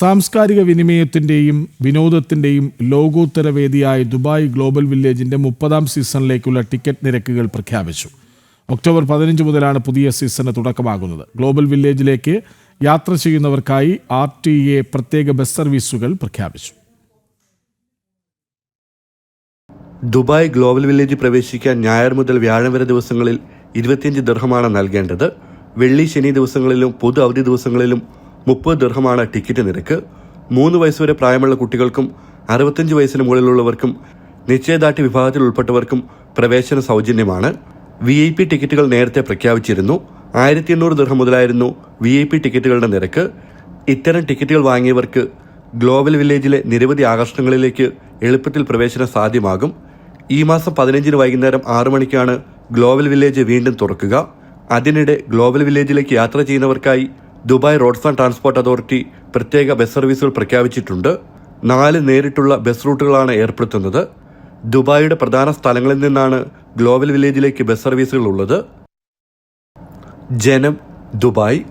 സാംസ്കാരിക വിനിമയത്തിന്റെയും വിനോദത്തിന്റെയും ലോകോത്തര വേദിയായ ദുബായ് ഗ്ലോബൽ വില്ലേജിന്റെ 30ാം സീസണിലേക്കുള്ള ടിക്കറ്റ് നിരക്കുകൾ പ്രഖ്യാപിച്ചു. ഒക്ടോബർ 15 മുതലാണ് പുതിയ സീസണ് തുടക്കമാകുന്നത്. ഗ്ലോബൽ വില്ലേജിലേക്ക് യാത്ര ചെയ്യുന്നവർക്കായി RTA പ്രത്യേക ബസ് സർവീസുകൾ പ്രഖ്യാപിച്ചു. ദുബായ് ഗ്ലോബൽ വില്ലേജ് പ്രവേശിക്കാൻ ഞായർ മുതൽ വ്യാഴം വരെ ദിവസങ്ങളിൽ 25 ദിർഹമാണ് നൽകേണ്ടത്. വെള്ളി ശനി ദിവസങ്ങളിലും പൊതു അവധി ദിവസങ്ങളിലും 30 ദിർഹമാണ് ടിക്കറ്റ് നിരക്ക്. 3 വയസ്സുവരെ പ്രായമുള്ള കുട്ടികൾക്കും 65 വയസ്സിന് മുകളിലുള്ളവർക്കും നിശ്ചയദാർഢ്യ വിഭാഗത്തിൽ ഉൾപ്പെട്ടവർക്കും പ്രവേശന സൗജന്യമാണ്. VIP ടിക്കറ്റുകൾ നേരത്തെ പ്രഖ്യാപിച്ചിരുന്നു. 1800 ദിർഹം മുതലായിരുന്നു VIP ടിക്കറ്റുകളുടെ നിരക്ക്. ഇത്തരം ടിക്കറ്റുകൾ വാങ്ങിയവർക്ക് ഗ്ലോബൽ വില്ലേജിലെ നിരവധി ആകർഷണങ്ങളിലേക്ക് എളുപ്പത്തിൽ പ്രവേശനം സാധ്യമാകും. ഈ മാസം 15 വൈകുന്നേരം 6 മണിക്കാണ് ഗ്ലോബൽ വില്ലേജ് വീണ്ടും തുറക്കുക. അതിനിടെ ഗ്ലോബൽ വില്ലേജിലേക്ക് യാത്ര ചെയ്യുന്നവർക്കായി Dubai roads and transport authority പ്രത്യേക ബസ് സർവീസുകൾ പ്രഖ്യാപിച്ചിട്ടുണ്ട്. 4 നേരിട്ടുള്ള ബസ് റൂട്ടുകളാണ് ഏർപ്പെടുത്തുന്നത്. ദുബായിയുടെ പ്രധാന സ്ഥലങ്ങളിൽ നിന്നാണ് ഗ്ലോബൽ വില്ലേജിലേക്ക് ബസ് സർവീസുകൾ ഉള്ളത്. ജനം, ദുബായ്.